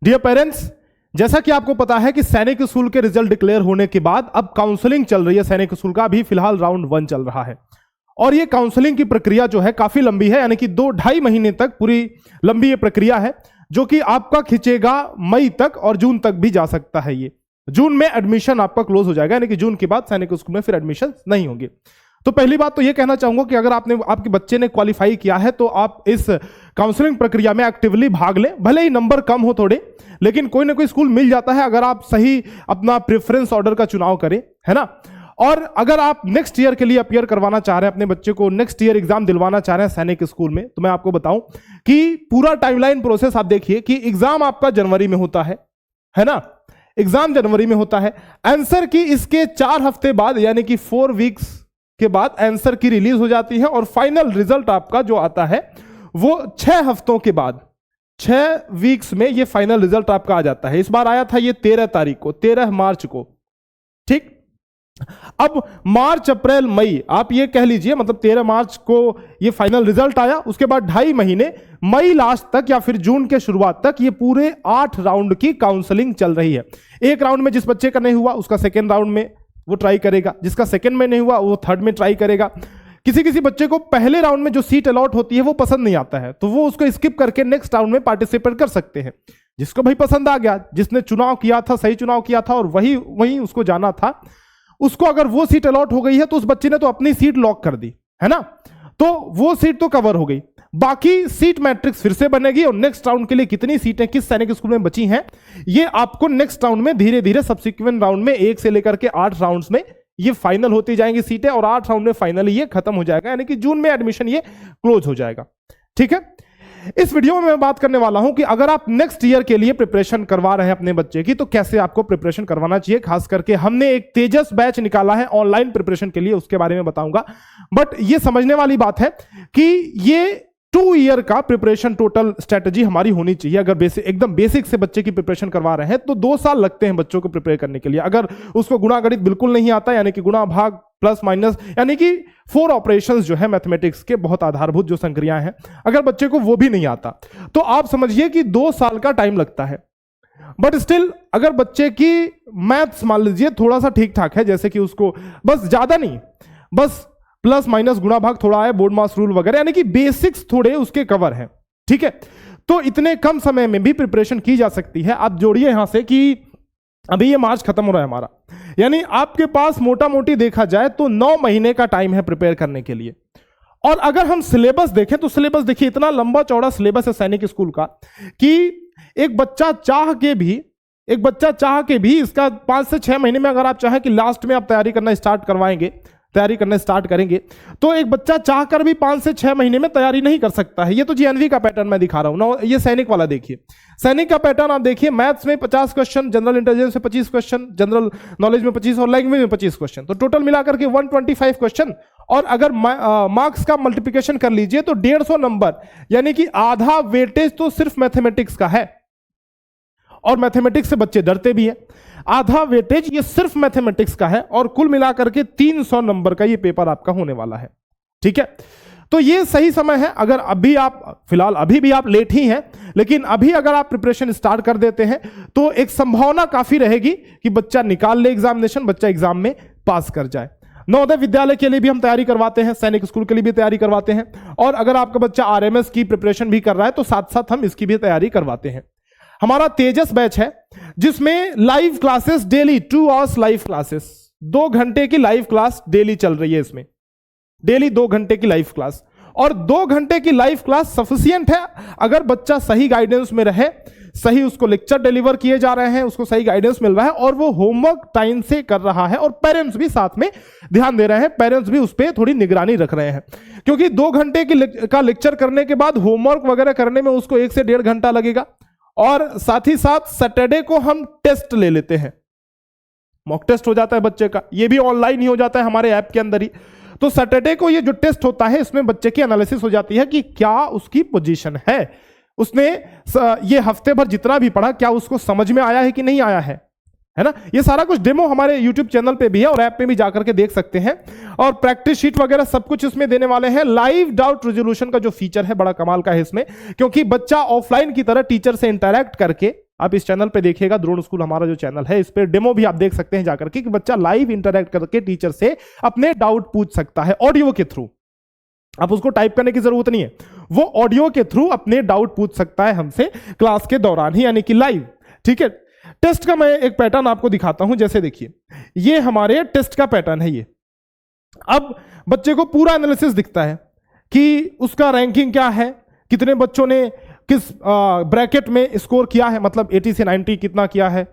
Dear parents, जैसा कि आपको पता है कि सैनिक स्कूल के रिजल्ट डिक्लेयर होने के बाद अब काउंसलिंग चल रही है सैनिक स्कूल का। अभी फिलहाल राउंड 1 चल रहा है और ये काउंसलिंग की प्रक्रिया जो है काफी लंबी है, यानी कि 2-2.5 महीने तक पूरी लंबी ये प्रक्रिया है, जो कि आपका खिंचेगा मई तक और जून तक भी जा सकता है। ये जून में एडमिशन आपका क्लोज हो जाएगा, यानी कि जून के बाद सैनिक स्कूल में फिर एडमिशन नहीं होंगे। तो पहली बात तो ये कहना चाहूंगा कि अगर आपके बच्चे ने क्वालिफाई किया है तो आप इस काउंसलिंग प्रक्रिया में एक्टिवली भाग लें। भले ही नंबर कम हो थोड़े, लेकिन कोई ना कोई स्कूल मिल जाता है अगर आप सही अपना प्रेफरेंस ऑर्डर का चुनाव करें, है ना। और अगर आप नेक्स्ट ईयर के लिए अपियर करवाना चाह रहे हैं, अपने बच्चे को नेक्स्ट ईयर एग्जाम दिलवाना चाह रहे हैं सैनिक स्कूल में, तो मैं आपको बताऊं कि पूरा टाइमलाइन प्रोसेस आप देखिए कि एग्जाम आपका जनवरी में होता है ना, एग्जाम जनवरी में होता है। आंसर की इसके 4 हफ्ते बाद, यानी कि 4 वीक्स के बाद आंसर की रिलीज हो जाती है और फाइनल रिजल्ट आपका जो आता है वो 6 हफ्तों के बाद, 6 वीक्स में ये फाइनल रिजल्ट आपका आ जाता है। इस बार आया था ये 13 तारीख को, 13 मार्च को, ठीक। अब मार्च, अप्रैल, मई, आप ये कह लीजिए, मतलब 13 मार्च को ये फाइनल रिजल्ट आया। उसके बाद 2.5 महीने, मई लास्ट तक या फिर जून के शुरुआत तक, ये पूरे 8 राउंड की काउंसलिंग चल रही है। एक राउंड में जिस बच्चे का नहीं हुआ उसका सेकेंड राउंड में वो ट्राई करेगा, जिसका सेकंड में नहीं हुआ वो थर्ड में ट्राई करेगा। किसी बच्चे को पहले राउंड में जो सीट अलॉट होती है वो पसंद नहीं आता है, तो वो उसको स्किप करके नेक्स्ट राउंड में पार्टिसिपेट कर सकते हैं। जिसको भाई पसंद आ गया, जिसने चुनाव किया था, सही चुनाव किया था और वही उसको जाना था, उसको अगर वो सीट अलॉट हो गई है तो उस बच्चे ने तो अपनी सीट लॉक कर दी, है ना, तो वो सीट तो कवर हो गई। बाकी सीट मैट्रिक्स फिर से बनेगी और नेक्स्ट राउंड के लिए कितनी सीटें किस सैनिक स्कूल में बची हैं, ये आपको नेक्स्ट राउंड में धीरे धीरे सब्सिक्वेंट राउंड में 1 से लेकर के 8 राउंड्स में ये फाइनल होती जाएंगी सीटें और 8 राउंड में फाइनली ये खत्म हो जाएगा, यानी कि जून में एडमिशन ये क्लोज हो जाएगा, ठीक है। इस वीडियो में मैं बात करने वाला हूं कि अगर आप नेक्स्ट ईयर के लिए प्रिपरेशन करवा रहे हैं अपने बच्चे की, तो कैसे आपको प्रिपरेशन करवाना चाहिए। खास करके हमने एक तेजस बैच निकाला है ऑनलाइन प्रिपरेशन के लिए, उसके बारे में बताऊंगा। बट ये समझने वाली बात है कि ये 2 ईयर का प्रिपरेशन टोटल स्ट्रेटजी हमारी होनी चाहिए। अगर एकदम बेसिक से बच्चे की प्रिपरेशन करवा रहे हैं तो 2 साल लगते हैं बच्चों को प्रिपेयर करने के लिए। अगर उसको गुणा गणित बिल्कुल नहीं आता, यानी कि गुणा भाग प्लस माइनस, यानी कि 4 ऑपरेशंस जो है मैथमेटिक्स के बहुत आधारभूत जो संक्रियाएं हैं, अगर बच्चे को वो भी नहीं आता तो आप समझिए कि 2 साल का टाइम लगता है। बट स्टिल अगर बच्चे की मैथ्स मान लीजिए थोड़ा सा ठीक ठाक है, जैसे कि उसको बस ज्यादा नहीं, बस प्लस माइनस गुणा भाग थोड़ा है, बोर्ड मास रूल वगैरह, यानी कि बेसिक्स थोड़े उसके कवर हैं, ठीक है, तो इतने कम समय में भी प्रिपरेशन की जा सकती है। आप जोड़िए यहां से कि अभी ये मार्च खत्म हो रहा है हमारा, यानी आपके पास मोटा मोटी देखा जाए तो 9 महीने का टाइम है प्रिपेयर करने के लिए। और अगर हम सिलेबस देखें तो सिलेबस देखिए, इतना लंबा चौड़ा सिलेबस है सैनिक स्कूल का कि एक बच्चा चाह के भी इसका 5 से 6 महीने में, अगर आप चाहें कि लास्ट में आप तैयारी करना स्टार्ट करेंगे तो एक बच्चा चाहकर भी 5 से 6 महीने में तैयारी नहीं कर सकता है। ये तो जीएनवी का पैटर्न मैं दिखा रहा हूं ना, ये सैनिक वाला देखिए, सैनिक का पैटर्न आप देखिए, मैथ्स में 50 क्वेश्चन, जनरल इंटेलिजेंस में 25 क्वेश्चन, जनरल नॉलेज में 25 और लैंग्वेज में 25 क्वेश्चन, तो टोटल मिलाकर के 125 क्वेश्चन। और अगर मार्क्स का मल्टीप्लिकेशन कर लीजिए तो 150 नंबर, यानी कि आधा वेटेज तो सिर्फ मैथमेटिक्स का है। और मैथमेटिक्स से बच्चे डरते भी हैं, आधा वेटेज ये सिर्फ मैथमेटिक्स का है और कुल मिलाकर के 300 नंबर का ये पेपर आपका होने वाला है, ठीक है। तो ये सही समय है, अगर अभी आप फिलहाल अभी भी आप लेट ही हैं, लेकिन अभी अगर आप प्रिपरेशन स्टार्ट कर देते हैं तो एक संभावना काफी रहेगी कि बच्चा निकाल ले एग्जामिनेशन, बच्चा एग्जाम में पास कर जाए। नवोदय विद्यालय के लिए भी हम तैयारी करवाते हैं, सैनिक स्कूल के लिए भी तैयारी करवाते हैं, और अगर आपका बच्चा आरएमएस की प्रिपरेशन भी कर रहा है तो साथ साथ हम इसकी भी तैयारी करवाते हैं। हमारा तेजस बैच है जिसमें live classes daily 2 hours live classes, 2 घंटे की लाइव क्लास डेली चल रही है। इसमें डेली 2 घंटे की लाइव क्लास, और 2 घंटे की लाइव क्लास सफिशिएंट है अगर बच्चा सही गाइडेंस में रहे, सही उसको लेक्चर डिलीवर किए जा रहे हैं, उसको सही गाइडेंस मिल रहा है और वो होमवर्क टाइम से कर रहा है और पेरेंट्स भी साथ में ध्यान दे रहे हैं, पेरेंट्स भी उस पर थोड़ी निगरानी रख रहे हैं। क्योंकि 2 घंटे का लेक्चर करने के बाद होमवर्क वगैरह करने में उसको 1 से 1.5 घंटा लगेगा। और साथ ही साथ सैटरडे को हम टेस्ट ले लेते हैं, मॉक टेस्ट हो जाता है बच्चे का, ये भी ऑनलाइन ही हो जाता है हमारे ऐप के अंदर ही। तो सैटरडे को ये जो टेस्ट होता है इसमें बच्चे की एनालिसिस हो जाती है कि क्या उसकी पोजीशन है, उसने ये हफ्ते भर जितना भी पढ़ा क्या उसको समझ में आया है कि नहीं आया है ना। ये सारा कुछ डेमो हमारे यूट्यूब चैनल पे भी है और ऐप पे भी जाकर के देख सकते हैं, और प्रैक्टिस शीट वगैरह सब कुछ इसमें देने वाले हैं। लाइव डाउट रेजोल्यूशन का जो फीचर है बड़ा कमाल का है इसमें, क्योंकि बच्चा ऑफलाइन की तरह टीचर से इंटरैक्ट करके आप इस चैनल पे देखिएगा, द्रोण स्कूल हमारा जो चैनल है, इस पे डेमो भी आप देख सकते हैं जाकर के, कि बच्चा लाइव इंटरैक्ट करके टीचर से अपने डाउट पूछ सकता है ऑडियो के थ्रू। आप उसको टाइप करने की जरूरत नहीं है, वो ऑडियो के थ्रू अपने डाउट पूछ सकता है हमसे क्लास के दौरान ही, यानी कि लाइव। ठीक है, टेस्ट का मैं एक पैटर्न आपको दिखाता हूं। जैसे देखिए, ये हमारे टेस्ट का पैटर्न है। ये अब बच्चे को पूरा एनालिसिस दिखता है कि उसका रैंकिंग क्या है, कितने बच्चों ने किस ब्रैकेट में स्कोर किया है, मतलब 80 से 90 कितना किया है,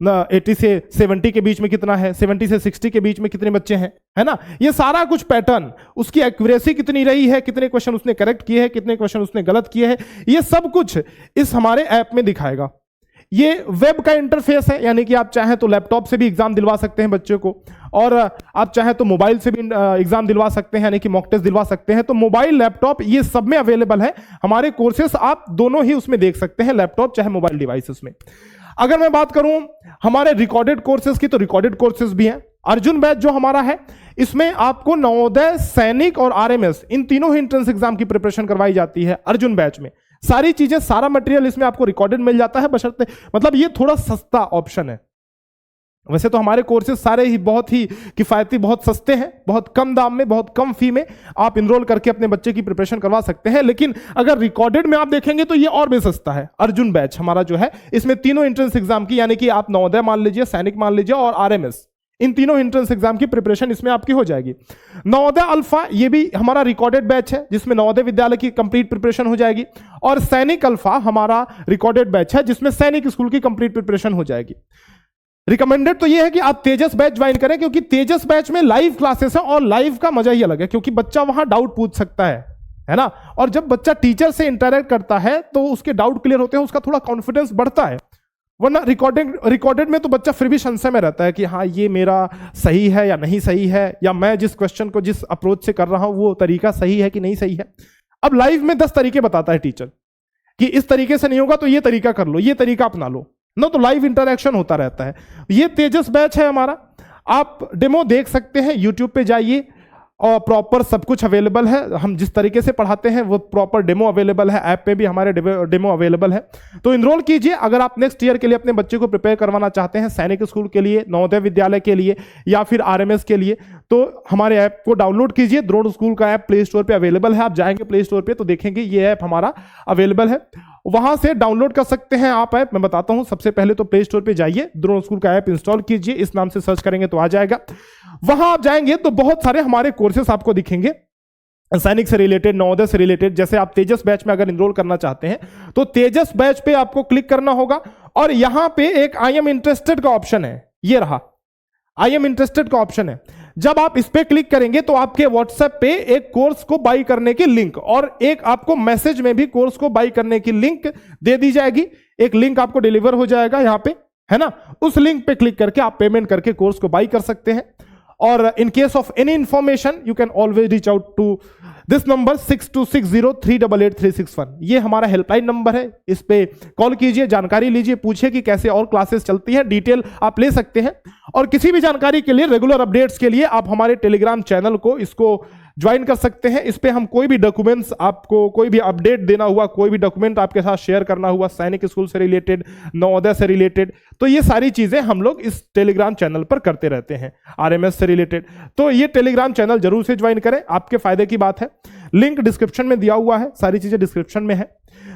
80 से 70 के बीच में कितना है, 70 से 60 के बीच में कितने बच्चे हैं, है ना। ये सारा कुछ पैटर्न, उसकी एक्यूरेसी कितनी रही है, कितने क्वेश्चन उसने करेक्ट किए हैं, कितने क्वेश्चन उसने गलत किए हैं, ये सब कुछ इस हमारे ऐप में दिखाएगा। ये वेब का इंटरफेस है, यानी कि आप चाहें तो लैपटॉप से भी एग्जाम दिलवा सकते हैं बच्चे को, और आप चाहें तो मोबाइल से भी एग्जाम दिलवा सकते हैं, यानी कि मॉक टेस्ट दिलवा सकते हैं। तो मोबाइल, लैपटॉप, ये सब में अवेलेबल है हमारे कोर्सेस, आप दोनों ही उसमें देख सकते हैं, लैपटॉप चाहे मोबाइल डिवाइसेस में। अगर मैं बात करूं हमारे रिकॉर्डेड कोर्सेज की, तो रिकॉर्डेड कोर्सेज भी हैं। अर्जुन बैच जो हमारा है, इसमें आपको नवोदय, सैनिक और आरएमएस, इन तीनों ही एंट्रेंस एग्जाम की प्रिपरेशन करवाई जाती है अर्जुन बैच में। सारी चीजें, सारा मटेरियल इसमें आपको रिकॉर्डेड मिल जाता है, बशर्ते, मतलब ये थोड़ा सस्ता ऑप्शन है। वैसे तो हमारे कोर्सेज सारे ही बहुत ही किफायती, बहुत सस्ते हैं, बहुत कम दाम में, बहुत कम फी में आप इनरोल करके अपने बच्चे की प्रिपरेशन करवा सकते हैं। लेकिन अगर रिकॉर्डेड में आप देखेंगे तो ये और भी सस्ता है। अर्जुन बैच हमारा जो है, इसमें तीनों एंट्रेंस एग्जाम की, यानी कि आप नवोदय मान लीजिए, सैनिक मान लीजिए और आरएमएस, इन तीनों एंट्रेंस एग्जाम की प्रिपरेशन इसमें आपकी हो जाएगी। नवोदय अल्फा, ये भी हमारा रिकॉर्डेड बैच है, जिसमें नवोदय विद्यालय की कंप्लीट प्रिपरेशन हो जाएगी, और सैनिक अल्फा हमारा रिकॉर्डेड बैच है, जिसमें सैनिक स्कूल की कंप्लीट प्रिपरेशन हो जाएगी। रिकमेंडेड तो ये है कि आप तेजस बैच ज्वाइन करें, क्योंकि तेजस बैच में लाइव क्लासेस है और लाइव का मजा ही अलग है, क्योंकि बच्चा वहां डाउट पूछ सकता है ना। और जब बच्चा टीचर से इंटरैक्ट करता है तो उसके डाउट क्लियर होते हैं, उसका थोड़ा कॉन्फिडेंस बढ़ता है। वरना रिकॉर्डेड में तो बच्चा फिर भी संशय में रहता है कि हाँ, ये मेरा सही है या नहीं सही है, या मैं जिस क्वेश्चन को जिस अप्रोच से कर रहा हूं वो तरीका सही है कि नहीं सही है। अब लाइव में 10 तरीके बताता है टीचर कि इस तरीके से नहीं होगा तो ये तरीका कर लो, ये तरीका अपना लो ना, तो लाइव इंटरैक्शन होता रहता है। ये तेजस बैच है हमारा, आप डेमो देख सकते हैं, यूट्यूब पे जाइए और प्रॉपर सब कुछ अवेलेबल है। हम जिस तरीके से पढ़ाते हैं वो प्रॉपर डेमो अवेलेबल है, ऐप पे भी हमारे डेमो अवेलेबल है। तो इनरोल कीजिए अगर आप नेक्स्ट ईयर के लिए अपने बच्चे को प्रिपेयर करवाना चाहते हैं, सैनिक स्कूल के लिए, नवोदय विद्यालय के लिए या फिर आरएमएस के लिए, तो हमारे ऐप को डाउनलोड कीजिए। द्रोण स्कूल का ऐप प्ले स्टोर पे अवेलेबल है, आप जाएंगे प्ले स्टोर पे तो देखेंगे ये ऐप हमारा अवेलेबल है, वहां से डाउनलोड कर सकते हैं आप ऐप। मैं बताता हूं, सबसे पहले तो प्ले स्टोर पे जाइए, द्रोण स्कूल का ऐप इंस्टॉल कीजिए, इस नाम से सर्च करेंगे तो आ जाएगा। वहां आप जाएंगे तो बहुत सारे हमारे कोर्सेस आपको दिखेंगे, सैनिक से रिलेटेड, नवोदय से रिलेटेड। जैसे आप तेजस बैच में अगर इनरोल करना चाहते हैं तो तेजस बैच पे आपको क्लिक करना होगा, और यहां पे एक आई एम इंटरेस्टेड का ऑप्शन है, ये रहा आई एम इंटरेस्टेड का ऑप्शन है। जब आप इस पे क्लिक करेंगे तो आपके व्हाट्सएप पे एक कोर्स को बाई करने की लिंक, और एक आपको मैसेज में भी कोर्स को बाई करने की लिंक दे दी जाएगी। एक लिंक आपको डिलीवर हो जाएगा यहां पे, है ना। उस लिंक पे क्लिक करके आप पेमेंट करके कोर्स को बाई कर सकते हैं। और in case of any information you can always reach out to this number 6260388361। ये हमारा हेल्पलाइन नंबर है, इस पे कॉल कीजिए, जानकारी लीजिए, पूछिए कि कैसे और क्लासेस चलती है, डिटेल आप ले सकते हैं। और किसी भी जानकारी के लिए, रेगुलर अपडेट्स के लिए आप हमारे टेलीग्राम चैनल को इसको ज्वाइन कर सकते हैं। इस पे हम कोई भी डॉक्यूमेंट्स, आपको कोई भी अपडेट देना हुआ, कोई भी डॉक्यूमेंट आपके साथ शेयर करना हुआ, सैनिक स्कूल से रिलेटेड, नवोदय से रिलेटेड, तो ये सारी चीजें हम लोग इस टेलीग्राम चैनल पर करते रहते हैं, आरएमएस से रिलेटेड। तो ये टेलीग्राम चैनल जरूर से ज्वाइन करें, आपके फायदे की बात है। लिंक डिस्क्रिप्शन में दिया हुआ है, सारी चीजें डिस्क्रिप्शन में है।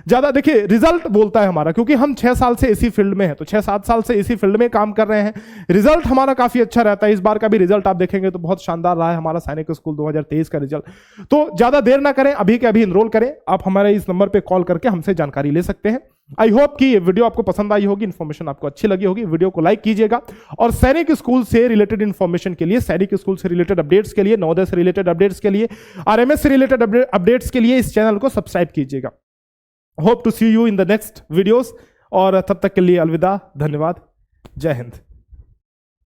ज्यादा देखिए, रिजल्ट बोलता है हमारा, क्योंकि हम 6 साल से इसी फील्ड में है, तो 6-7 साल से इसी फील्ड में काम कर रहे हैं, रिजल्ट हमारा काफी अच्छा रहता है। इस बार का भी रिजल्ट आप देखेंगे तो बहुत शानदार रहा है हमारा सैनिक स्कूल 2023 का रिजल्ट। तो ज्यादा देर ना करें, अभी के अभी इनरोल करें। आप हमारे इस नंबर पे कॉल करके हमसे जानकारी ले सकते हैं। आई होप कि ये वीडियो आपको पसंद आई होगी, इन्फॉर्मेशन आपको अच्छी लगी होगी। वीडियो को लाइक कीजिएगा, और सैनिक स्कूल से रिलेटेड इन्फॉर्मेशन के लिए, सैनिक स्कूल से रिलेटेड अपडेट्स के लिए, नवोदय से रिलेटेड अपडेट्स के लिए, आरएमएस से रिलेटेड अपडेट्स के लिए इस चैनल को सब्सक्राइब कीजिएगा। Hope to see you in the next videos, और तब तक के लिए अलविदा, धन्यवाद, जय हिंद।